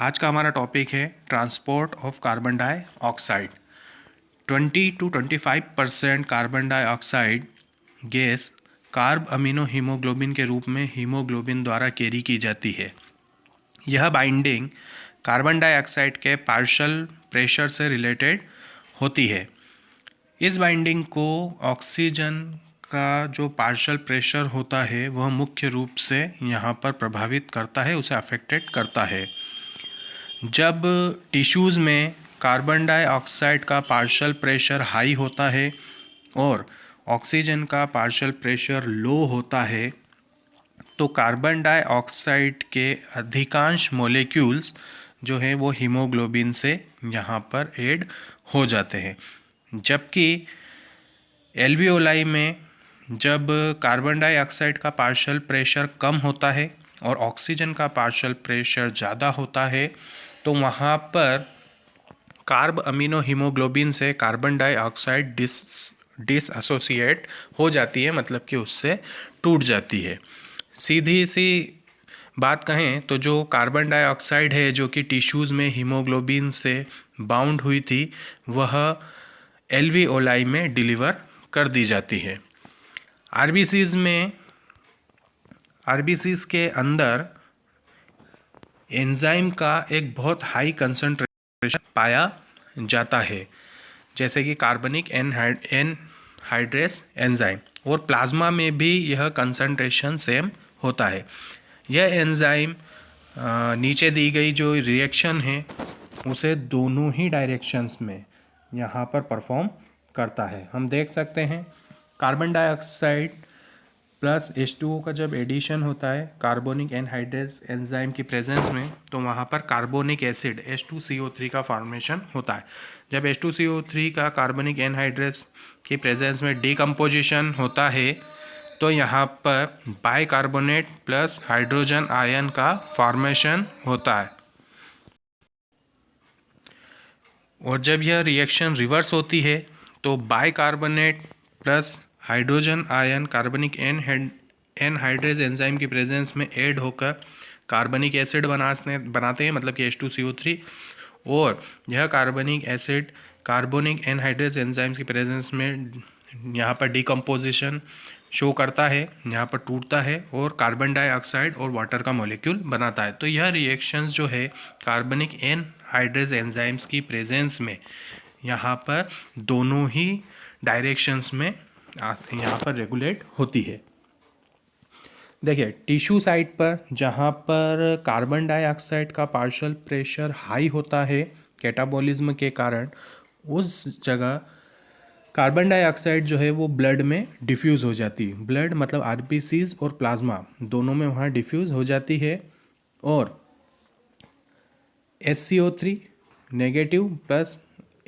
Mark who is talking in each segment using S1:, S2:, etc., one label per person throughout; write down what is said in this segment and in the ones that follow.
S1: आज का हमारा टॉपिक है transport of carbon dioxide. 20 to 25% carbon dioxide gas carb amino haemoglobin के रूप में हीमोग्लोबिन द्वारा कैरी की जाती है। यह बाइंडिंग कार्बन डाइऑक्साइड के पार्शियल प्रेशर से रिलेटेड होती है। इस बाइंडिंग को ऑक्सीजन का जो पार्शियल प्रेशर होता है वह मुख्य रूप से यहाँ पर प्रभावित करता है, उसे अफेक्टेड करता है। जब टिश्यूज़ में कार्बन डाइऑक्साइड का पार्शियल प्रेशर हाई होता है और ऑक्सीजन का पार्शियल प्रेशर लो होता है तो कार्बन डाइऑक्साइड के अधिकांश मॉलिक्यूल्स जो है वो हीमोग्लोबिन से यहाँ पर ऐड हो जाते हैं। जबकि एल्वियोलाई में जब कार्बन डाइऑक्साइड का पार्शियल प्रेशर कम होता है और ऑक्सीजन का पार्शियल प्रेशर ज़्यादा होता है तो वहाँ पर कार्ब अमीनो हीमोग्लोबिन से कार्बन डाइऑक्साइड डिसएसोसिएट हो जाती है, मतलब कि उससे टूट जाती है। सीधी सी बात कहें तो जो कार्बन डाइऑक्साइड है जो कि टिश्यूज़ में हीमोग्लोबिन से बाउंड हुई थी वह एल्वियोलाई में डिलीवर कर दी जाती है। आरबीसीज़ के अंदर एंजाइम का एक बहुत हाई कंसंट्रेशन पाया जाता है, जैसे कि कार्बनिक एनहाइड्रेस एंजाइम, और प्लाज्मा में भी यह कंसंट्रेशन सेम होता है। यह एंजाइम नीचे दी गई जो रिएक्शन है उसे दोनों ही डायरेक्शंस में यहाँ पर परफॉर्म करता है। हम देख सकते हैं कार्बन डाइऑक्साइड प्लस H2O का जब एडिशन होता है कार्बोनिक एनहाइड्रेस एंजाइम की प्रेजेंस में तो वहाँ पर कार्बोनिक एसिड H2CO3 का फॉर्मेशन होता है। जब H2CO3 का कार्बनिक एनहाइड्रेस की प्रेजेंस में डीकम्पोजिशन होता है तो यहाँ पर बाइकार्बोनेट प्लस हाइड्रोजन आयन का फॉर्मेशन होता है। और जब यह रिएक्शन रिवर्स होती है तो बाइकार्बोनेट प्लस हाइड्रोजन आयन कार्बनिक एनहाइड्रेस एंजाइम की प्रेजेंस में ऐड होकर कार्बनिक एसिड बनाते हैं, मतलब कि H2CO3, और यह कार्बनिक एसिड कार्बोनिक एनहाइड्रेस एंजाइम्स की प्रेजेंस में यहाँ पर डीकम्पोजिशन शो करता है, यहाँ पर टूटता है और कार्बन डाइऑक्साइड और वाटर का मॉलिक्यूल बनाता है। तो यह रिएक्शंस जो है कार्बनिक एनहाइड्रेस एंजाइम्स की प्रेजेंस में यहाँ पर दोनों ही डायरेक्शंस में यहाँ पर रेगुलेट होती है। देखिए टिश्यू साइड पर जहाँ पर कार्बन डाइऑक्साइड का पार्शियल प्रेशर हाई होता है कैटाबॉलिज्म के कारण, उस जगह कार्बन डाइऑक्साइड जो है वो ब्लड में डिफ्यूज़ हो जाती है। ब्लड मतलब आरबीसीज और प्लाज्मा दोनों में वहाँ डिफ्यूज़ हो जाती है और HCO3 negative plus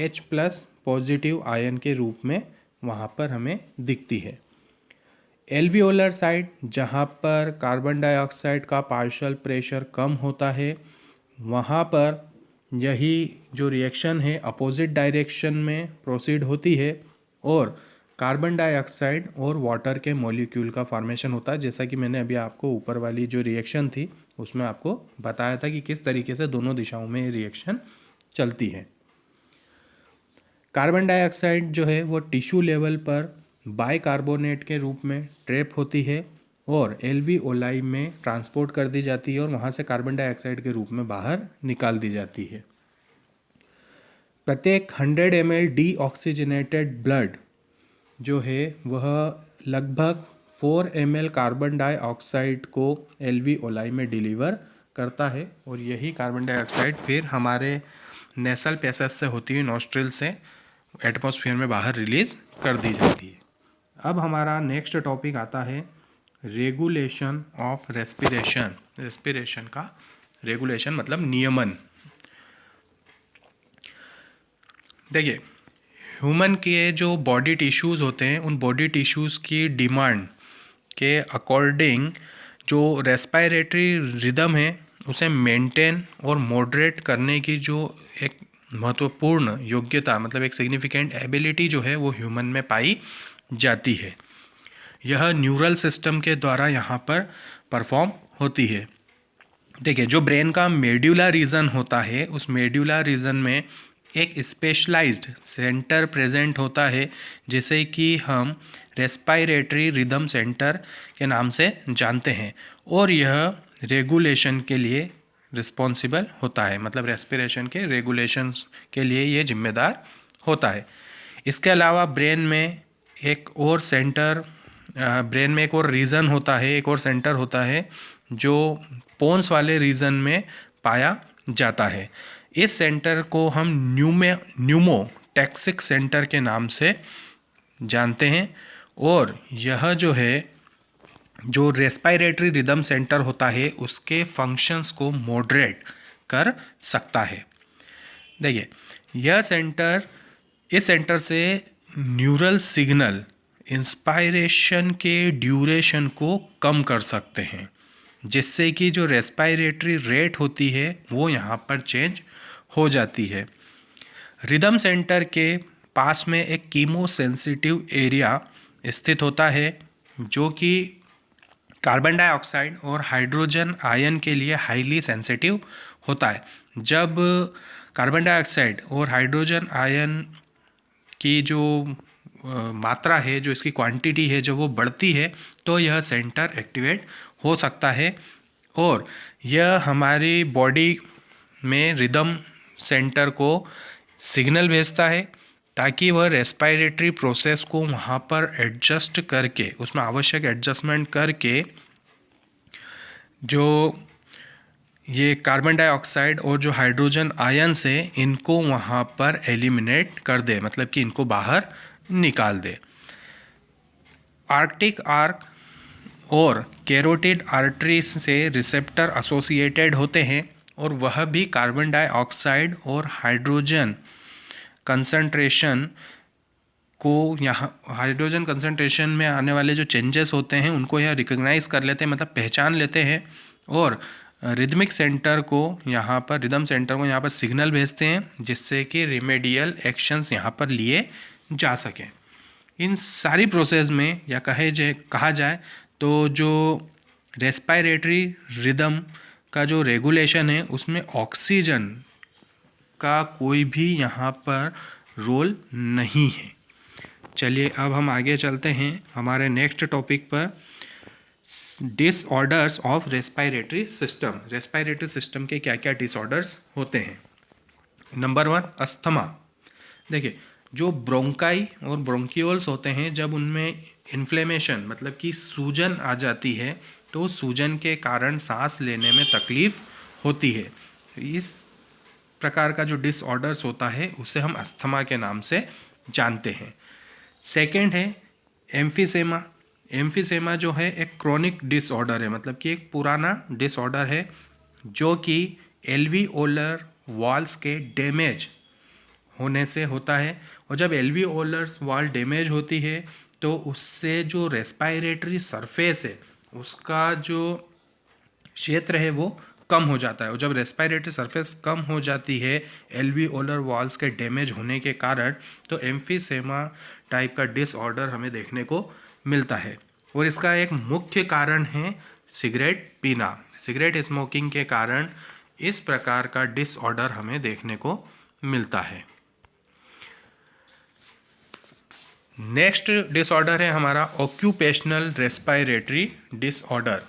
S1: H plus positive ion के रूप में वहाँ पर हमें दिखती है। एल्वियोलर साइड जहाँ पर कार्बन डाइऑक्साइड का पार्शियल प्रेशर कम होता है वहाँ पर यही जो रिएक्शन है अपोजिट डायरेक्शन में प्रोसीड होती है और कार्बन डाइऑक्साइड और वाटर के मॉलिक्यूल का फॉर्मेशन होता है। जैसा कि मैंने अभी आपको ऊपर वाली जो रिएक्शन थी उसमें आपको बताया था कि किस तरीके से दोनों दिशाओं में ये रिएक्शन चलती है। कार्बन डाइऑक्साइड जो है वो टिश्यू लेवल पर बाइकार्बोनेट के रूप में ट्रैप होती है और एल्वियोलाई में ट्रांसपोर्ट कर दी जाती है और वहाँ से कार्बन डाइऑक्साइड के रूप में बाहर निकाल दी जाती है। प्रत्येक 100 ml डीऑक्सीजनेटेड ब्लड जो है वह लगभग 4 ml कार्बन डाइऑक्साइड को एल्वियोलाई में डिलीवर करता है और यही कार्बन डाइऑक्साइड फिर हमारे नेसल पैसेज से होती हुई नॉस्ट्रिल से एटमॉस्फेयर में बाहर रिलीज कर दी जाती है। अब हमारा नेक्स्ट टॉपिक आता है रेगुलेशन ऑफ रेस्पिरेशन। रेस्पिरेशन का रेगुलेशन मतलब नियमन। देखिए ह्यूमन के जो बॉडी टिश्यूज़ होते हैं उन बॉडी टिश्यूज़ की डिमांड के अकॉर्डिंग जो रेस्पिरेटरी रिदम है उसे मेंटेन और मॉडरेट करने की जो एक महत्वपूर्ण योग्यता, मतलब एक सिग्निफिकेंट एबिलिटी जो है वो ह्यूमन में पाई जाती है। यह न्यूरल सिस्टम के द्वारा यहाँ पर परफॉर्म होती है। देखिए, जो ब्रेन का मेड्यूलर रीजन होता है, उस मेड्यूलर रीजन में एक स्पेशलाइज्ड सेंटर प्रेजेंट होता है, जिसे कि हम रेस्पायरेटरी रिदम सेंटर के नाम से जानते हैं, और यह रेगुलेशन के लिए रिस्पॉन्सिबल होता है, मतलब रेस्पिरेशन के रेगुलेशन के लिए ये जिम्मेदार होता है। इसके अलावा ब्रेन में एक और सेंटर, ब्रेन में एक और रीजन होता है, एक और सेंटर होता है जो पोन्स वाले रीजन में पाया जाता है। इस सेंटर को हम न्यूमोटैक्सिक सेंटर के नाम से जानते हैं, और यह जो है, जो रेस्पायरेटरी रिदम सेंटर होता है, उसके फंक्शंस को मॉडरेट कर सकता है। देखिए, यह सेंटर, इस सेंटर से न्यूरल सिग्नल इंस्पायरेशन के ड्यूरेशन को कम कर सकते हैं, जिससे कि जो रेस्पायरेटरी रेट होती है वो यहाँ पर चेंज हो जाती है। रिदम सेंटर के पास में एक कीमोसेंसिटिव एरिया स्थित होता है, जो कि कार्बन डाइऑक्साइड और हाइड्रोजन आयन के लिए हाईली सेंसिटिव होता है। जब कार्बन डाइऑक्साइड और हाइड्रोजन आयन की जो मात्रा है, जो इसकी क्वांटिटी है, जब वो बढ़ती है तो यह सेंटर एक्टिवेट हो सकता है, और यह हमारी बॉडी में रिदम सेंटर को सिग्नल भेजता है, ताकि वह रेस्पायरेटरी प्रोसेस को वहाँ पर एडजस्ट करके, उसमें आवश्यक एडजस्टमेंट करके, जो ये कार्बन डाइऑक्साइड और जो हाइड्रोजन आयन्स है, इनको वहाँ पर एलिमिनेट कर दे, मतलब कि इनको बाहर निकाल दे। आर्कटिक आर्क और कैरोटिड आर्टरी से रिसेप्टर एसोसिएटेड होते हैं, और वह भी कार्बन डाइऑक्साइड और हाइड्रोजन कंसंट्रेशन को, यहाँ हाइड्रोजन कंसंट्रेशन में आने वाले जो चेंजेस होते हैं उनको यह रिकग्नाइज कर लेते हैं, मतलब पहचान लेते हैं, और रिदमिक सेंटर को यहाँ पर, रिदम सेंटर को यहाँ पर सिग्नल भेजते हैं, जिससे कि रिमेडियल एक्शंस यहाँ पर लिए जा सकें। इन सारी प्रोसेस में, या कहा जाए तो जो रेस्पायरेटरी रिदम का जो रेगुलेशन है, उसमें ऑक्सीजन का कोई भी यहाँ पर रोल नहीं है। चलिए, अब हम आगे चलते हैं हमारे नेक्स्ट टॉपिक पर, disorders of respiratory system. Respiratory system के क्या क्या डिसऑर्डर्स होते हैं। Number 1, asthma. देखिए, जो ब्रोंकाई और ब्रोंकियोल्स होते हैं, जब उनमें इन्फ्लेमेशन, मतलब कि सूजन आ जाती है, तो सूजन के कारण सांस लेने में तकलीफ होती है। इस प्रकार का जो डिसऑर्डर्स होता है, उसे हम अस्थमा के नाम से जानते हैं। सेकेंड है एम्फीसेमा। एम्फीसेमा जो है एक क्रोनिक डिसऑर्डर है, मतलब कि एक पुराना डिसऑर्डर है, जो कि एल्वियोलर वॉल्स के डैमेज होने से होता है। और जब एल्वियोलर वॉल डैमेज होती है, तो उससे जो रेस्पायरेटरी सरफेस है, उसका जो क्षेत्र है वो कम हो जाता है, और जब रेस्पायरेटरी सरफेस कम हो जाती है एल्वियोलर वॉल्स के डैमेज होने के कारण, तो एम्फीसेमा टाइप का डिसऑर्डर हमें देखने को मिलता है। और इसका एक मुख्य कारण है सिगरेट पीना। सिगरेट स्मोकिंग के कारण इस प्रकार का डिसऑर्डर हमें देखने को मिलता है। नेक्स्ट डिसऑर्डर है हमारा ऑक्यूपेशनल रेस्पायरेटरी डिसऑर्डर।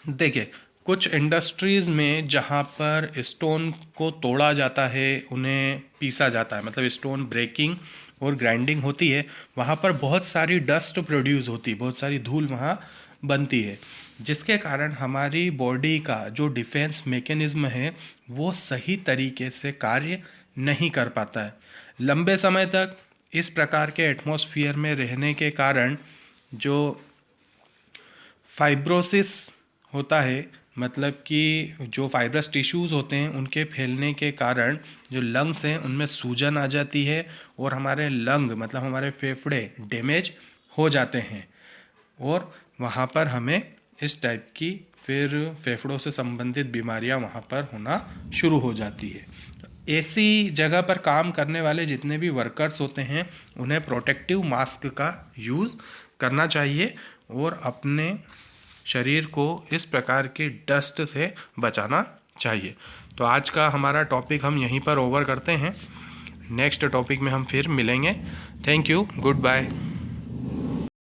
S1: देखिए, कुछ इंडस्ट्रीज़ में जहाँ पर स्टोन को तोड़ा जाता है, उन्हें पीसा जाता है, मतलब स्टोन ब्रेकिंग और ग्राइंडिंग होती है, वहाँ पर बहुत सारी डस्ट प्रोड्यूस होती है, बहुत सारी धूल वहाँ बनती है, जिसके कारण हमारी बॉडी का जो डिफेंस मैकेनिज्म है वो सही तरीके से कार्य नहीं कर पाता है। लंबे समय तक इस प्रकार के एटमॉस्फेयर में रहने के कारण जो फाइब्रोसिस होता है, मतलब कि जो फाइब्रस टिश्यूज़ होते हैं उनके फैलने के कारण जो लंग्स हैं उनमें सूजन आ जाती है, और हमारे लंग, मतलब हमारे फेफड़े डैमेज हो जाते हैं, और वहाँ पर हमें इस टाइप की फिर फेफड़ों से संबंधित बीमारियाँ वहाँ पर होना शुरू हो जाती है। ऐसी जगह पर काम करने वाले जितने भी वर्कर्स होते हैं, उन्हें प्रोटेक्टिव मास्क का यूज़ करना चाहिए, और अपने शरीर को इस प्रकार की डस्ट से बचाना चाहिए। तो आज का हमारा टॉपिक हम यहीं पर ओवर करते हैं। नेक्स्ट टॉपिक में हम फिर मिलेंगे। Thank you, good bye.